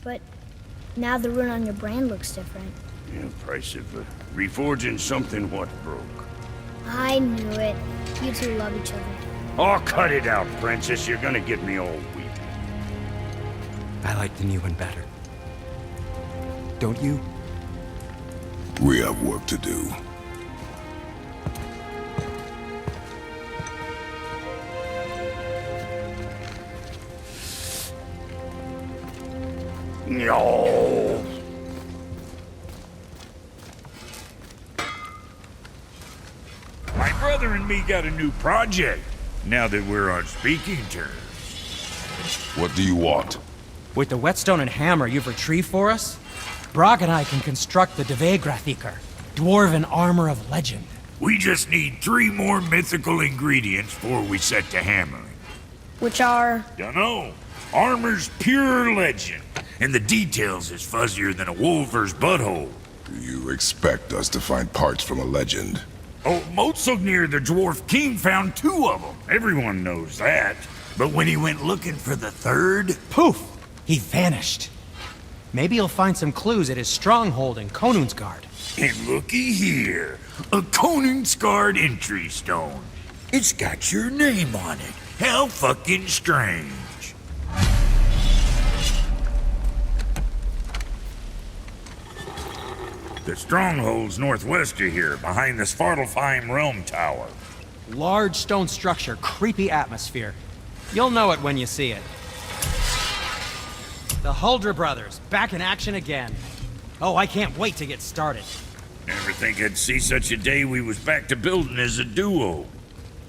But now the rune on your brain looks different. Yeah, price of reforging something what broke. I knew it. You two love each other. Oh, cut it out, Princess. You're gonna get me all weepy. I like the new one better. Don't you? We have work to do. No. My brother and me got a new project, now that we're on speaking terms. What do you want? With the whetstone and hammer you've retrieved for us, Brog and I can construct the Dvegrathikr, Dwarven armor of legend. We just need 3 more mythical ingredients before we set to hammering. Which are... Dunno. Armor's pure legend, and the details is fuzzier than a wolver's butthole. Do you expect us to find parts from a legend? Oh, ᚘᚅᚾᚾᚠᚱᚢᚦ၁, the dwarf king, found 2 of them. Everyone knows that. But when he went looking for the 3rd... Poof! He vanished. Maybe he'll find some clues at his stronghold in ᚘᚅᚾᚾᚠᚱᚢᚦ၁. And looky here, a ᚘᚅᚾᚾᚠᚱᚢᚦᚁ entry stone. It's got your name on it. How fucking strange. The Stronghold's northwest of here, behind the Svartalfheim Realm Tower. Large stone structure, creepy atmosphere. You'll know it when you see it. The Huldra brothers, back in action again. Oh, I can't wait to get started. Never think I'd see such a day we was back to building as a duo.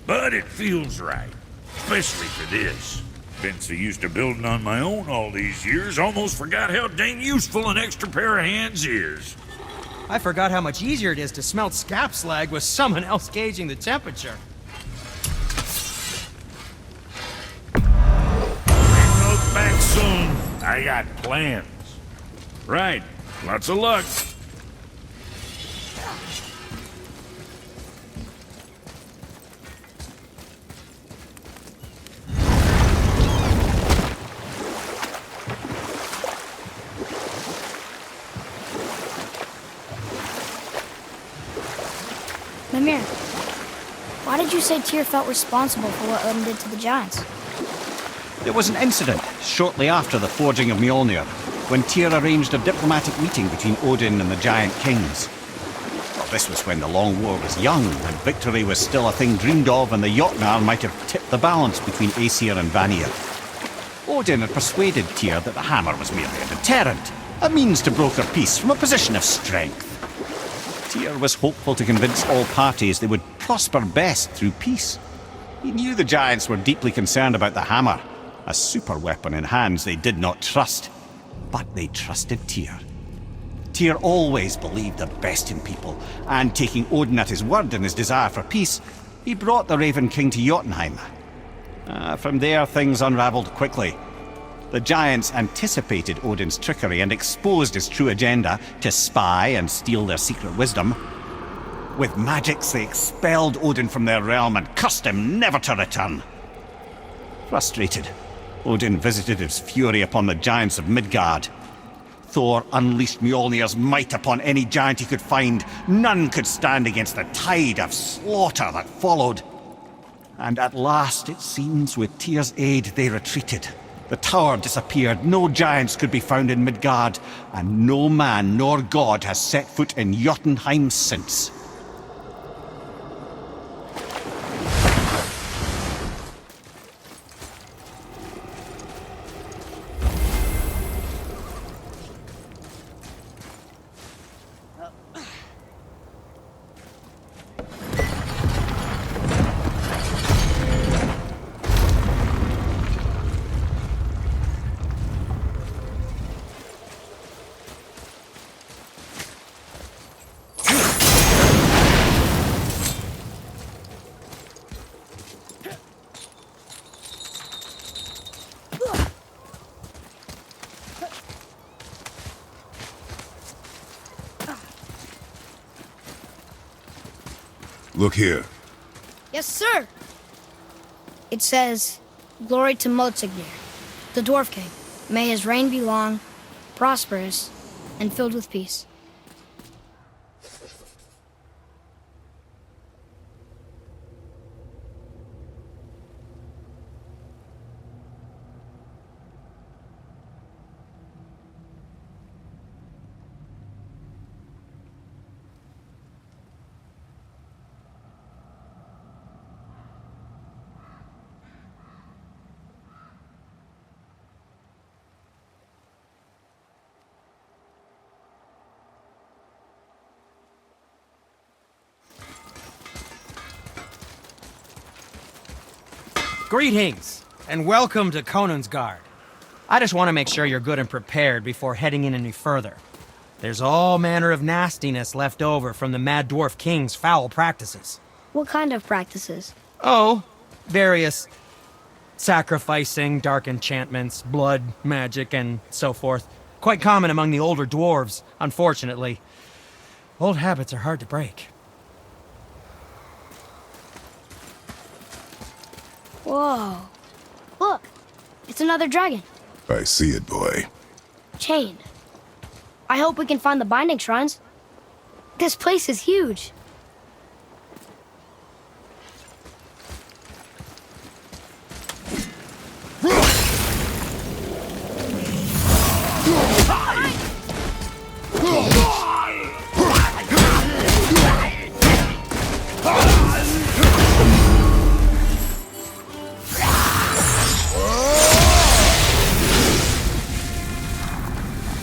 But it feels right, especially for this. Been so used to building on my own all these years, almost forgot how dang useful an extra pair of hands is. I forgot how much easier it is to smelt scap slag with someone else gauging the temperature. Look back soon. I got plans. Right. Lots of luck. Mimir, why did you say Tyr felt responsible for what Odin did to the giants? There was an incident shortly after the forging of Mjolnir, when Tyr arranged a diplomatic meeting between Odin and the giant kings. Well, this was when the Long War was young, and victory was still a thing dreamed of, and the Jötnar might have tipped the balance between Aesir and Vanir. Odin had persuaded Tyr that the hammer was merely a deterrent, a means to broker peace from a position of strength. Tyr was hopeful to convince all parties they would prosper best through peace. He knew the giants were deeply concerned about the hammer, a super weapon in hands they did not trust. But they trusted Tyr. Tyr always believed the best in people, and taking Odin at his word in his desire for peace, he brought the Raven King to Jotunheim. From there, things unraveled quickly. The giants anticipated Odin's trickery and exposed his true agenda to spy and steal their secret wisdom. With magics, they expelled Odin from their realm and cursed him never to return. Frustrated, Odin visited his fury upon the giants of Midgard. Thor unleashed Mjolnir's might upon any giant he could find. None could stand against the tide of slaughter that followed. And at last, it seems, with Tyr's aid, they retreated. The tower disappeared, no giants could be found in Midgard, and no man nor god has set foot in Jotunheim since. Look here. Yes, sir. It says, "Glory to ᚘᚅᚾᚾᚠᚱᚢᚦ၁, the Dwarf King. May his reign be long, prosperous and filled with peace. Greetings, and welcome to ᚘᚅᚾᚏᚾᚏ. I just want to make sure you're good and prepared before heading in any further. There's all manner of nastiness left over from the Mad Dwarf King's foul practices. What kind of practices? Oh, various sacrificing, dark enchantments, blood, magic, and so forth. Quite common among the older dwarves, unfortunately. Old habits are hard to break. Whoa. Look, it's another dragon. I see it, boy. Chained. I hope we can find the binding shrines. This place is huge.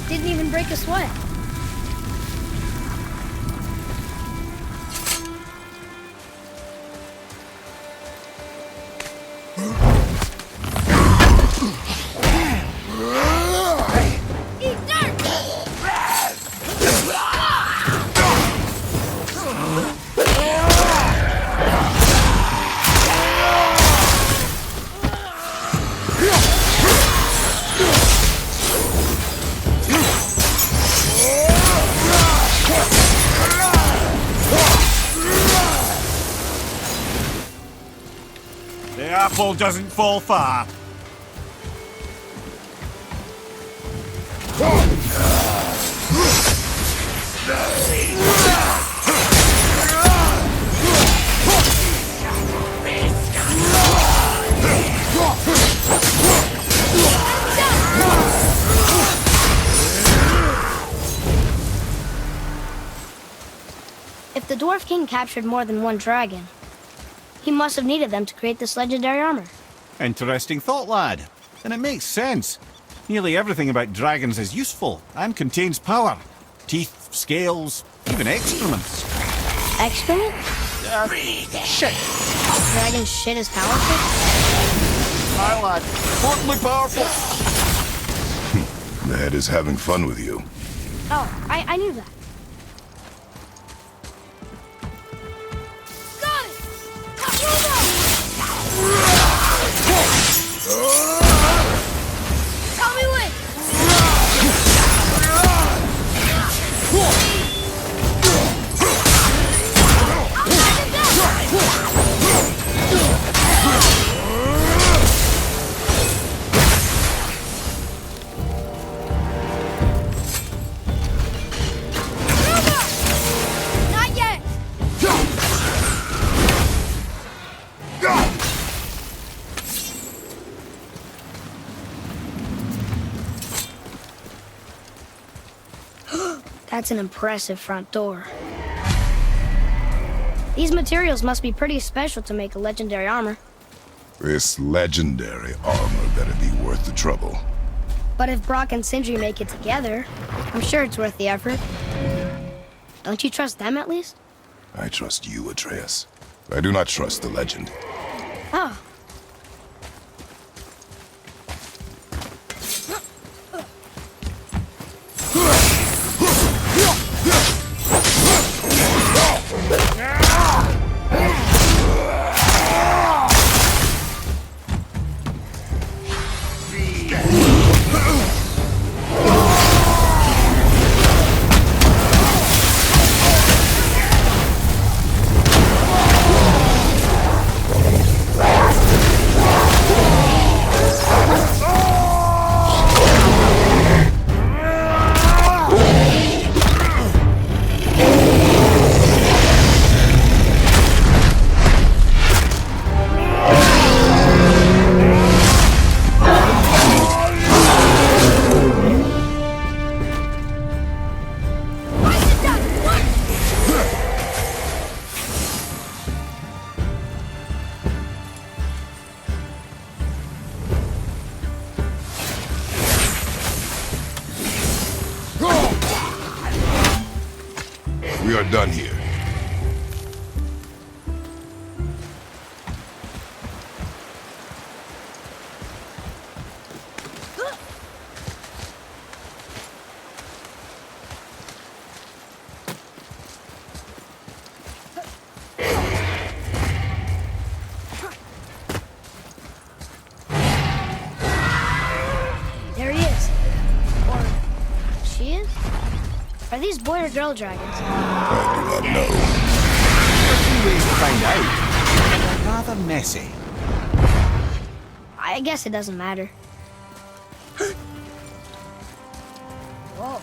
Didn't even break a sweat. Eat dirt! The apple doesn't fall far. If the Dwarf King captured more than one dragon, he must have needed them to create this legendary armor. Interesting thought, lad. And it makes sense. Nearly everything about dragons is useful and contains power. Teeth, scales, even excrements. Excrement? Shit! Dragon shit is powerful? Aye, lad. Totally powerful. The head is having fun with you. Oh, I knew that. Got it! Tell me when! I'll back him down! Not yet! That's an impressive front door. These materials must be pretty special to make a legendary armor. This legendary armor better be worth the trouble. But if Brock and Sindri make it together, I'm sure it's worth the effort. Don't you trust them at least? I trust you, Atreus. I do not trust the legend. Oh. We are done here. There he is. Or she is? Are these boy or girl dragons? I do not know. Few ways to find out. They're rather messy. I guess it doesn't matter. Whoa.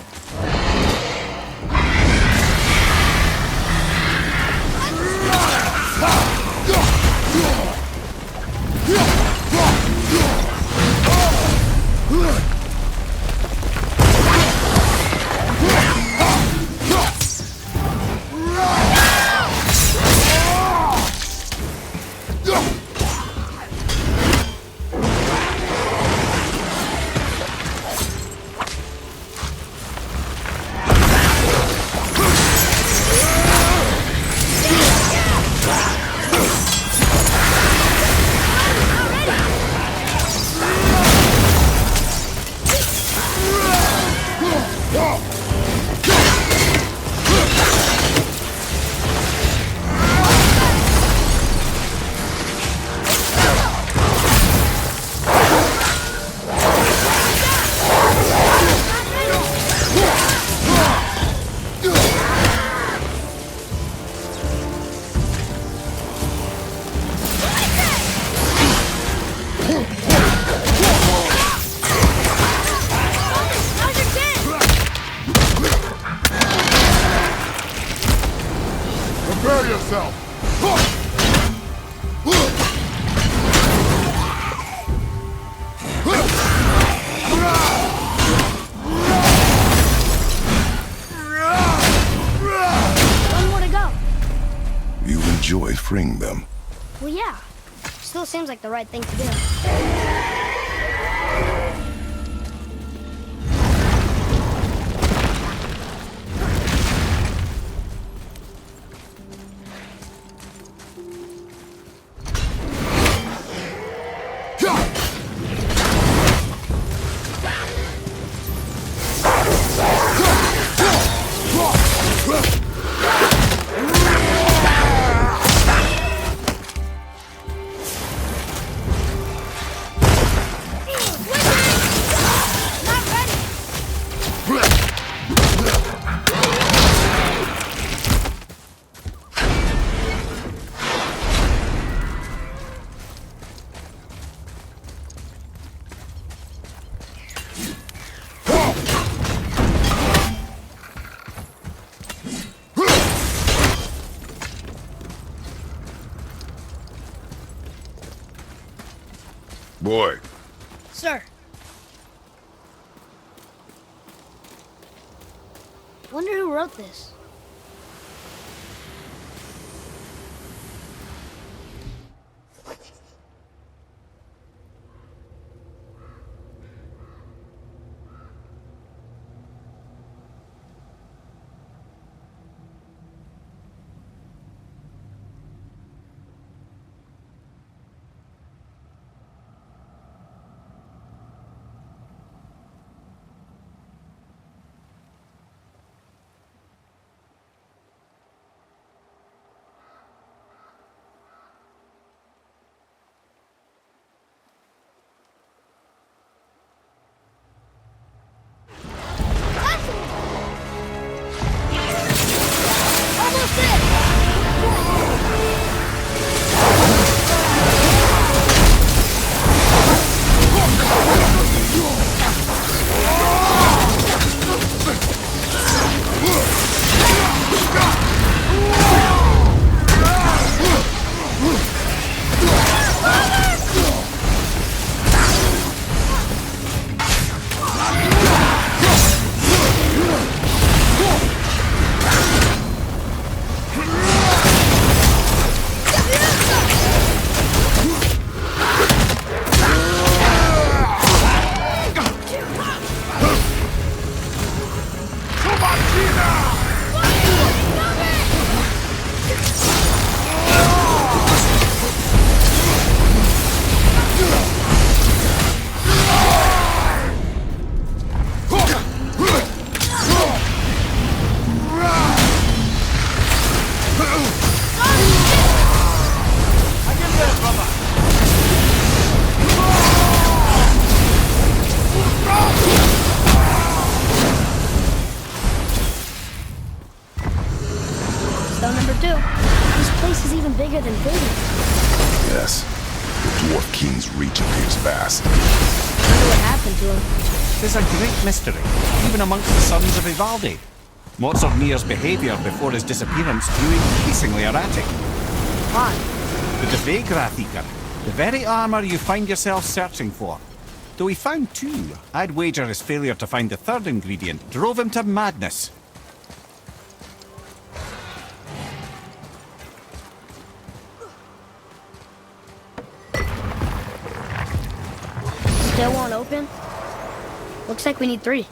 Prepare yourself! One more to go. You enjoy freeing them. Well, yeah. Still seems like the right thing to do. Boy, Sir. Wonder who wrote this. bigger than big. Yes. The Dwarf King's reach appears vast. Wonder what happened to him. There's a great mystery, even amongst the sons of Ivaldi. Mozornir's behaviour before his disappearance grew increasingly erratic. Why? The Dvegrathikar, the very armour you find yourself searching for. Though he found two, I'd wager his failure to find the third ingredient drove him to madness. Still won't open? Looks like we need 3.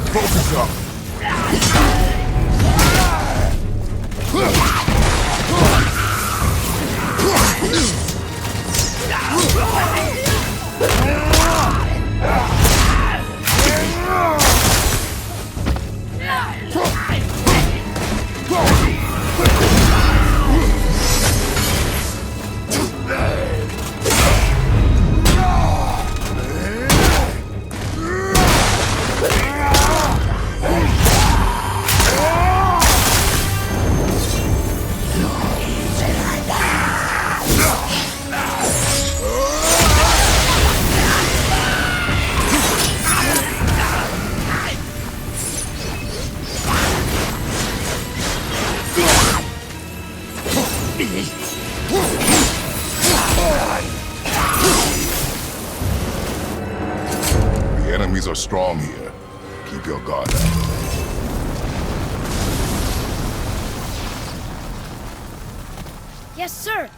Focus up. The enemies are strong here. Keep your guard up. Yes, sir.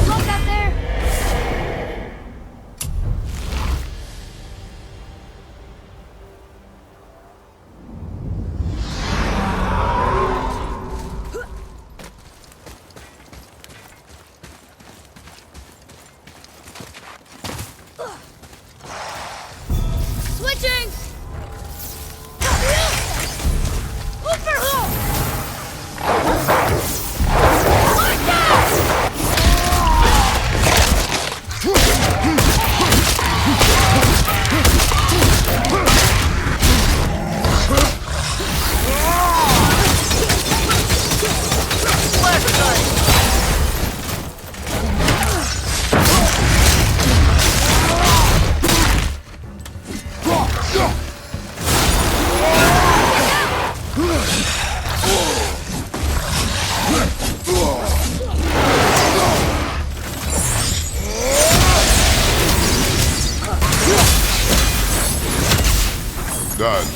Look out there! Switching! Done.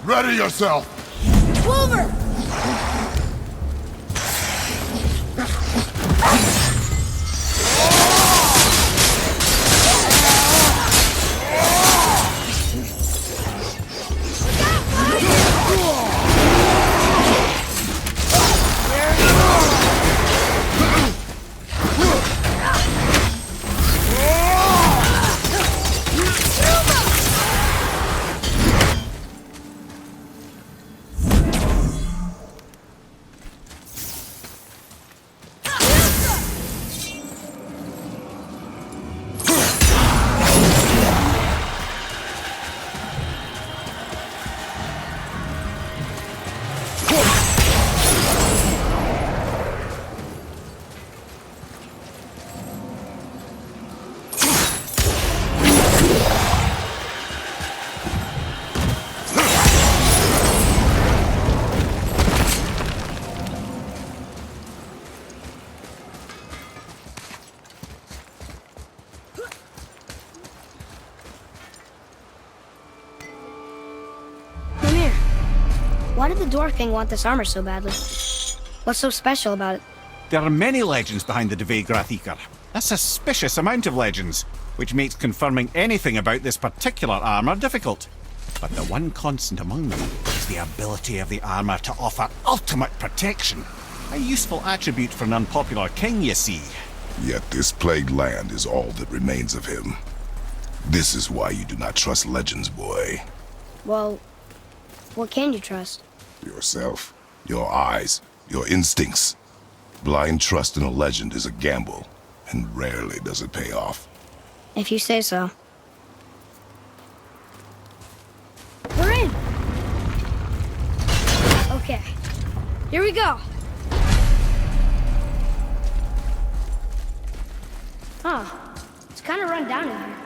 Ready yourself! Wolver! Why did the Dwarf King want this armor so badly? What's so special about it? There are many legends behind the Dve Grathikar. A suspicious amount of legends, which makes confirming anything about this particular armor difficult. But the one constant among them is the ability of the armor to offer ultimate protection. A useful attribute for an unpopular king, you see. Yet this plagued land is all that remains of him. This is why you do not trust legends, boy. Well, what can you trust? Yourself, your eyes, your instincts. Blind trust in a legend is a gamble, and rarely does it pay off. If you say so. We're in! Okay, here we go. Huh, it's kind of run down in here.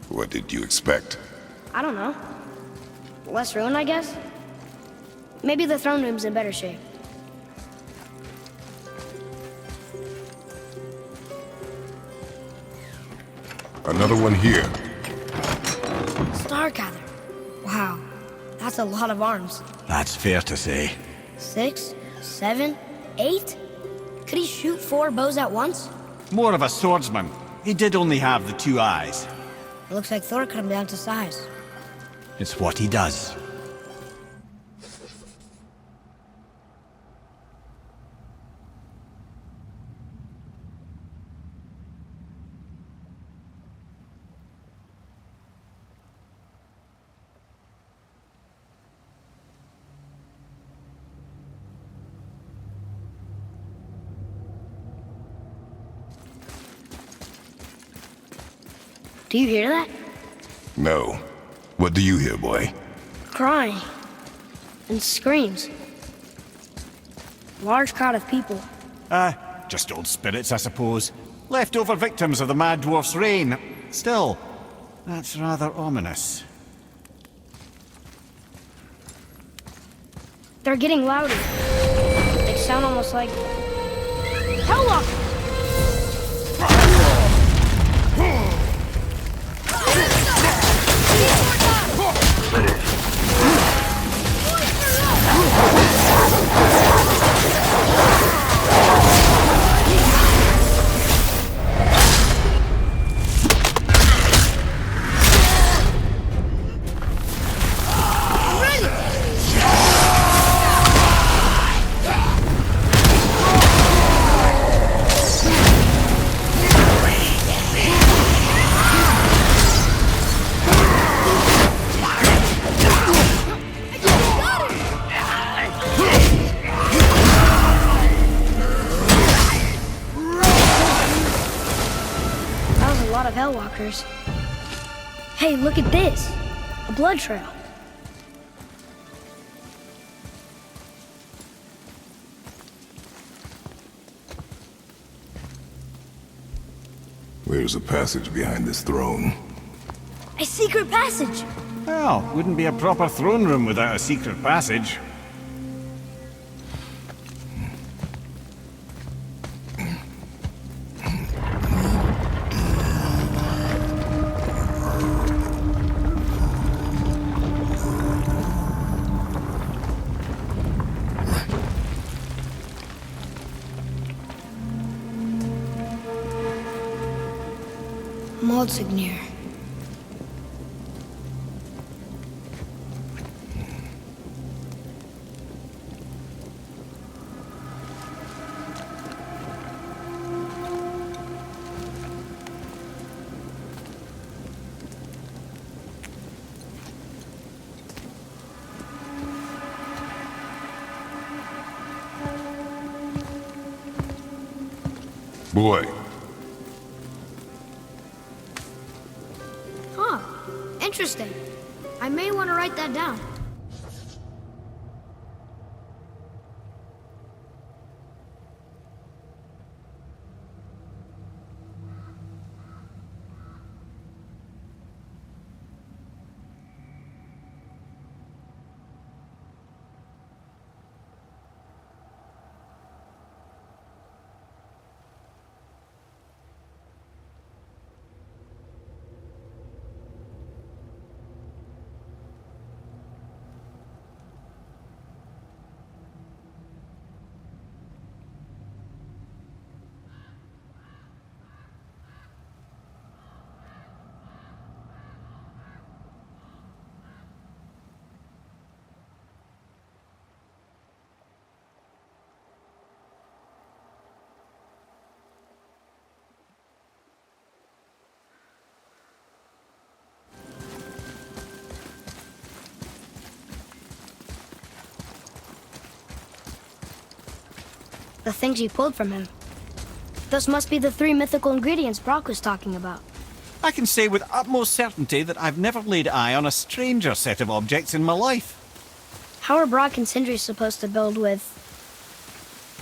What did you expect? I don't know. Less ruined, I guess? Maybe the throne room's in better shape. Another one here. Stargather. Wow, that's a lot of arms. That's fair to say. 6, 7, 8? Could he shoot 4 bows at once? More of a swordsman. He did only have the 2 eyes. It looks like Thor cut him down to size. It's what he does. Do you hear that? No. What do you hear, boy? Crying. And screams. Large crowd of people. Just old spirits, I suppose. Leftover victims of the Mad Dwarf's reign. Still, that's rather ominous. They're getting louder. They sound almost like... Hellwalkers! Hellwalkers. Hey, look at this. A blood trail. There's a passage behind this throne. A secret passage! Well, wouldn't be a proper throne room without a secret passage. Maldsignir. Boy. Huh. Interesting. I may want to write that down. The things you pulled from him. Those must be the 3 mythical ingredients Brock was talking about. I can say with utmost certainty that I've never laid eye on a stranger set of objects in my life. How are Brock and Sindri supposed to build with...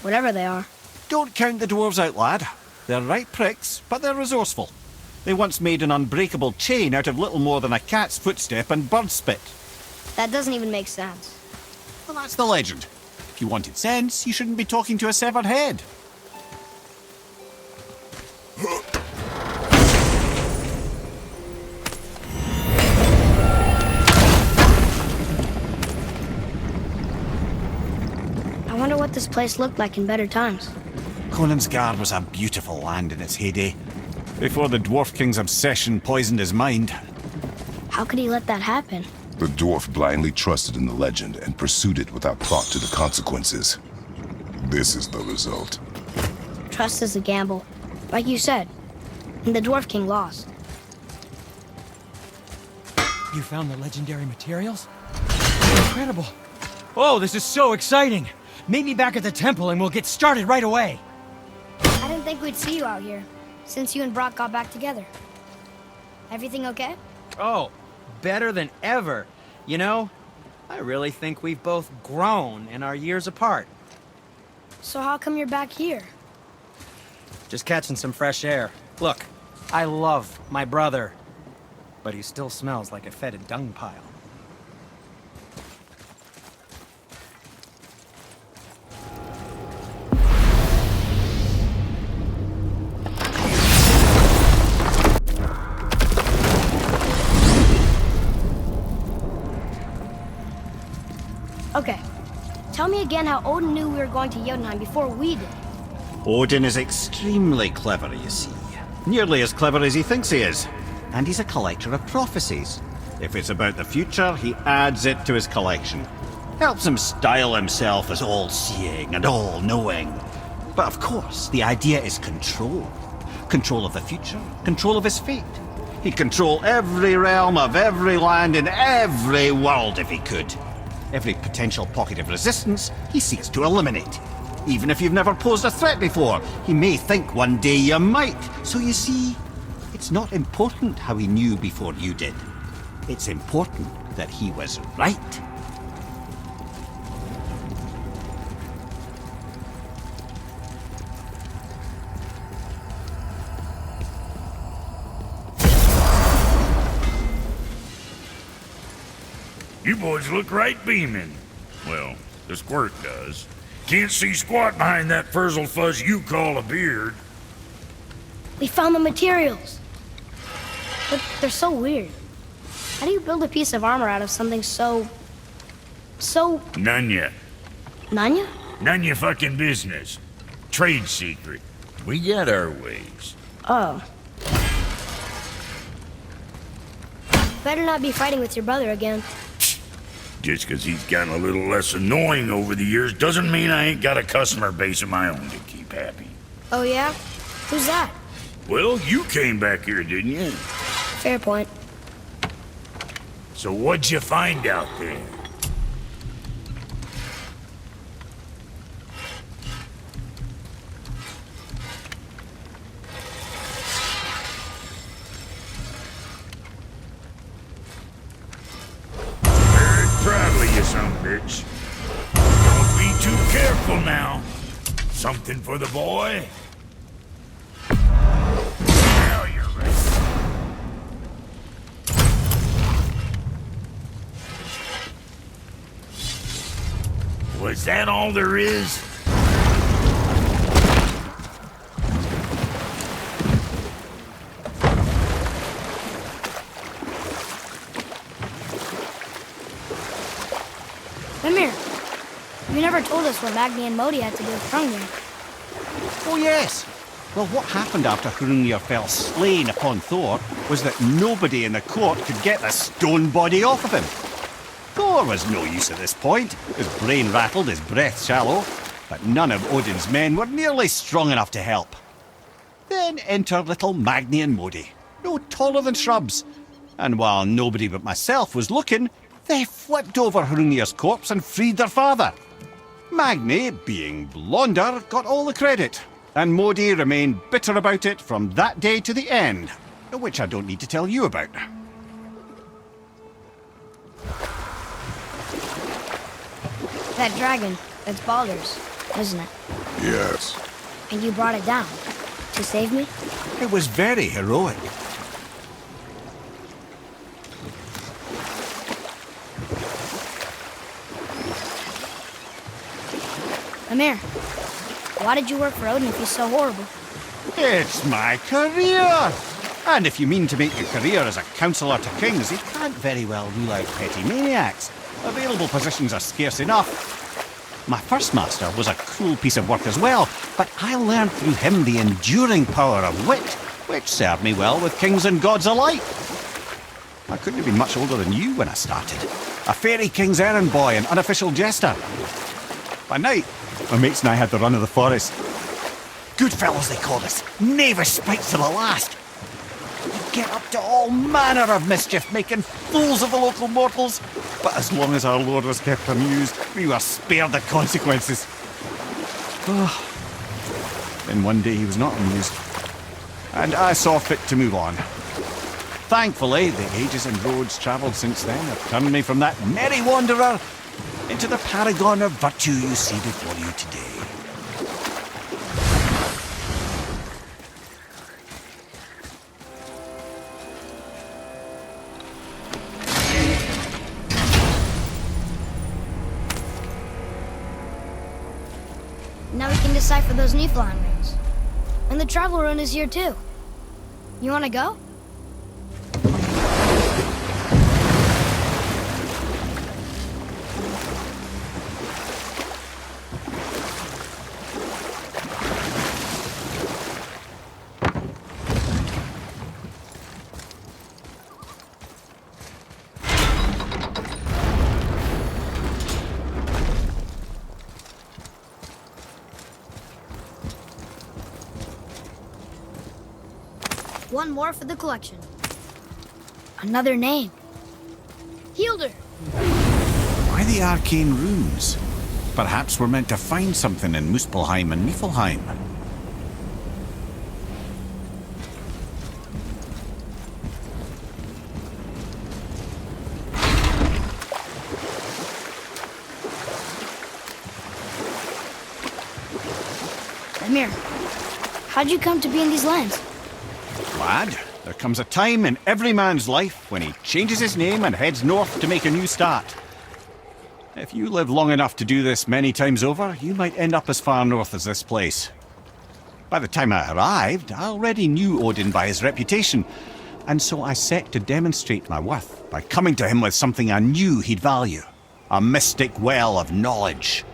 whatever they are? Don't count the dwarves out, lad. They're right pricks, but they're resourceful. They once made an unbreakable chain out of little more than a cat's footstep and bird spit. That doesn't even make sense. Well, that's the legend. If you wanted sense, you shouldn't be talking to a severed head. I wonder what this place looked like in better times. Conansgard was a beautiful land in its heyday, before the Dwarf King's obsession poisoned his mind. How could he let that happen? The dwarf blindly trusted in the legend and pursued it without thought to the consequences. This is the result. Trust is a gamble. Like you said. And the Dwarf King lost. You found the legendary materials? Incredible. Oh, this is so exciting. Meet me back at the temple and we'll get started right away. I didn't think we'd see you out here, since you and Brock got back together. Everything okay? Oh, better than ever. You know, I really think we've both grown in our years apart. So how come you're back here? Just catching some fresh air. Look, I love my brother, but he still smells like a fetid dung pile. Okay. Tell me again how Odin knew we were going to Jotunheim before we did. Odin is extremely clever, you see. Nearly as clever as he thinks he is. And he's a collector of prophecies. If it's about the future, he adds it to his collection. Helps him style himself as all-seeing and all-knowing. But of course, the idea is control. Control of the future, control of his fate. He'd control every realm of every land in every world if he could. Every potential pocket of resistance, he seeks to eliminate. Even if you've never posed a threat before, he may think one day you might. So you see, it's not important how he knew before you did. It's important that he was right. You boys look right beaming. Well, the squirt does. Can't see squat behind that frizzle fuzz you call a beard. We found the materials. But they're so weird. How do you build a piece of armor out of something so... None yet. Nanya? None your fucking business. Trade secret. We got our ways. Oh. Better not be fighting with your brother again. Just 'cause he's gotten a little less annoying over the years doesn't mean I ain't got a customer base of my own to keep happy. Oh yeah? Who's that? Well, you came back here, didn't you? Fair point. So what'd you find out there? Proudly, you son of a bitch. Don't be too careful now. Something for the boy? Now you're ready. Was that all there is? Come here. You never told us what Magni and Modi had to do with Hrungnir. Oh yes! Well, what happened after Hrungnir fell slain upon Thor was that nobody in the court could get the stone body off of him. Thor was no use at this point. His brain rattled, his breath shallow, but none of Odin's men were nearly strong enough to help. Then enter little Magni and Modi, no taller than shrubs. And while nobody but myself was looking, they flipped over Hrungnir's corpse and freed their father. Magni, being blonder, got all the credit, and Modi remained bitter about it from that day to the end, which I don't need to tell you about. That dragon, that's Baldur's, isn't it? Yes. And you brought it down to save me? It was very heroic. Amir, why did you work for Odin if he's so horrible? It's my career! And if you mean to make a career as a counsellor to kings, you can't very well rule out petty maniacs. Available positions are scarce enough. My first master was a cruel piece of work as well, but I learned through him the enduring power of wit, which served me well with kings and gods alike. I couldn't have been much older than you when I started. A fairy king's errand boy and unofficial jester. By night, my mates and I had the run of the forest. Good fellows, they called us. Knavish spites to the last. We'd get up to all manner of mischief, making fools of the local mortals. But as long as our lord was kept amused, we were spared the consequences. Then one day he was not amused, and I saw fit to move on. Thankfully, the ages and roads travelled since then have turned me from that merry wanderer into the paragon of virtue you see before you today. Now we can decipher those Niflheim rings. And the travel rune is here too. You wanna go? One more for the collection. Another name. Hildur. Why the arcane runes? Perhaps we're meant to find something in Muspelheim and Niflheim. Amir, how'd you come to be in these lands? Lad, there comes a time in every man's life when he changes his name and heads north to make a new start. If you live long enough to do this many times over, you might end up as far north as this place. By the time I arrived, I already knew Odin by his reputation, and so I set to demonstrate my worth by coming to him with something I knew he'd value. A mystic well of knowledge.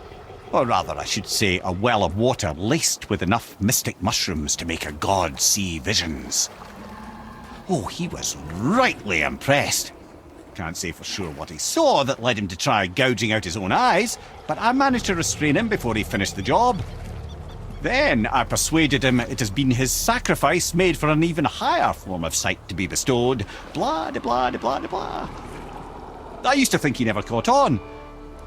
Or rather, I should say, a well of water laced with enough mystic mushrooms to make a god see visions. Oh, he was rightly impressed. Can't say for sure what he saw that led him to try gouging out his own eyes, but I managed to restrain him before he finished the job. Then I persuaded him it has been his sacrifice made for an even higher form of sight to be bestowed. Blah, de blah, de blah, de blah. I used to think he never caught on.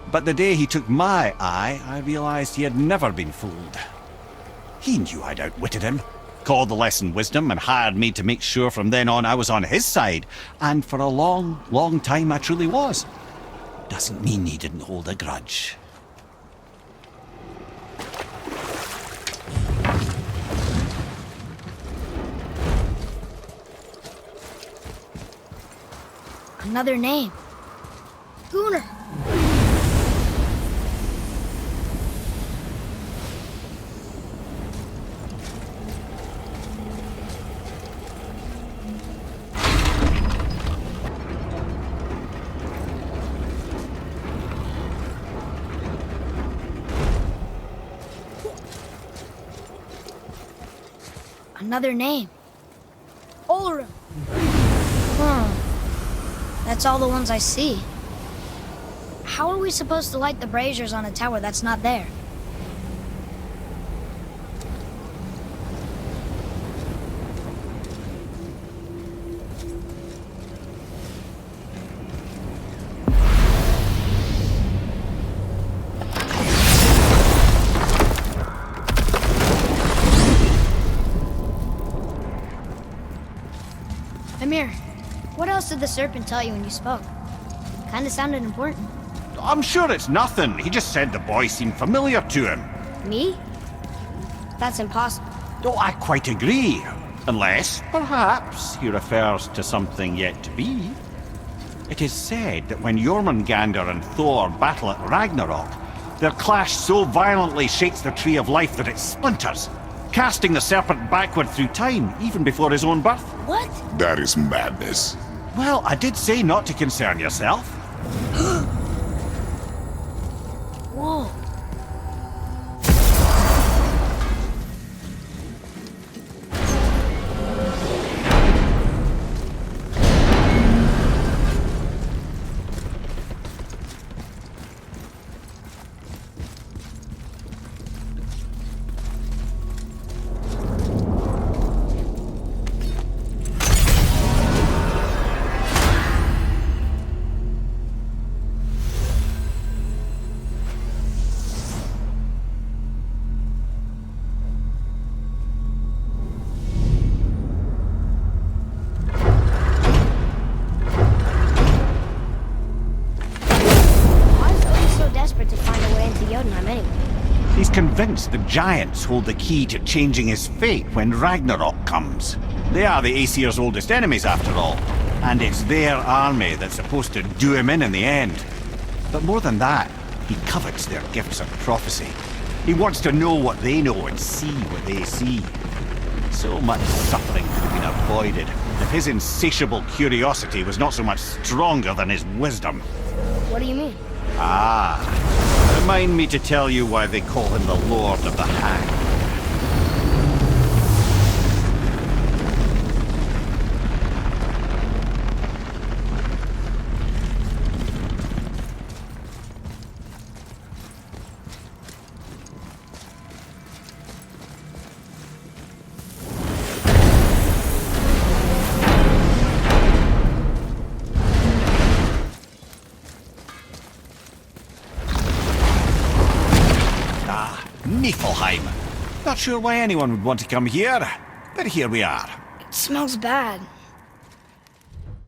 But the day he took my eye, I realized he had never been fooled. He knew I'd outwitted him, called the lesson wisdom, and hired me to make sure from then on I was on his side. And for a long, long time I truly was. Doesn't mean he didn't hold a grudge. Another name. Gunnar. Another name. Olorun. That's all the ones I see. How are we supposed to light the braziers on a tower that's not there? Amir, what else did the serpent tell you when you spoke? Kinda sounded important. I'm sure it's nothing. He just said the boy seemed familiar to him. Me? That's impossible. Oh, I quite agree. Unless, perhaps, he refers to something yet to be. It is said that when Jormungandr and Thor battle at Ragnarok, their clash so violently shakes the Tree of Life that it splinters, casting the serpent backward through time, even before his own birth. What? That is madness. Well, I did say not to concern yourself. Whoa. Desperate to find a way into Jotunheim anyway. He's convinced the giants hold the key to changing his fate when Ragnarok comes. They are the Aesir's oldest enemies, after all, and it's their army that's supposed to do him in the end. But more than that, he covets their gifts of prophecy. He wants to know what they know and see what they see. So much suffering could have been avoided if his insatiable curiosity was not so much stronger than his wisdom. What do you mean? Remind me to tell you why they call him the Lord of the Hang. Niflheim. Not sure why anyone would want to come here, but here we are. It smells bad.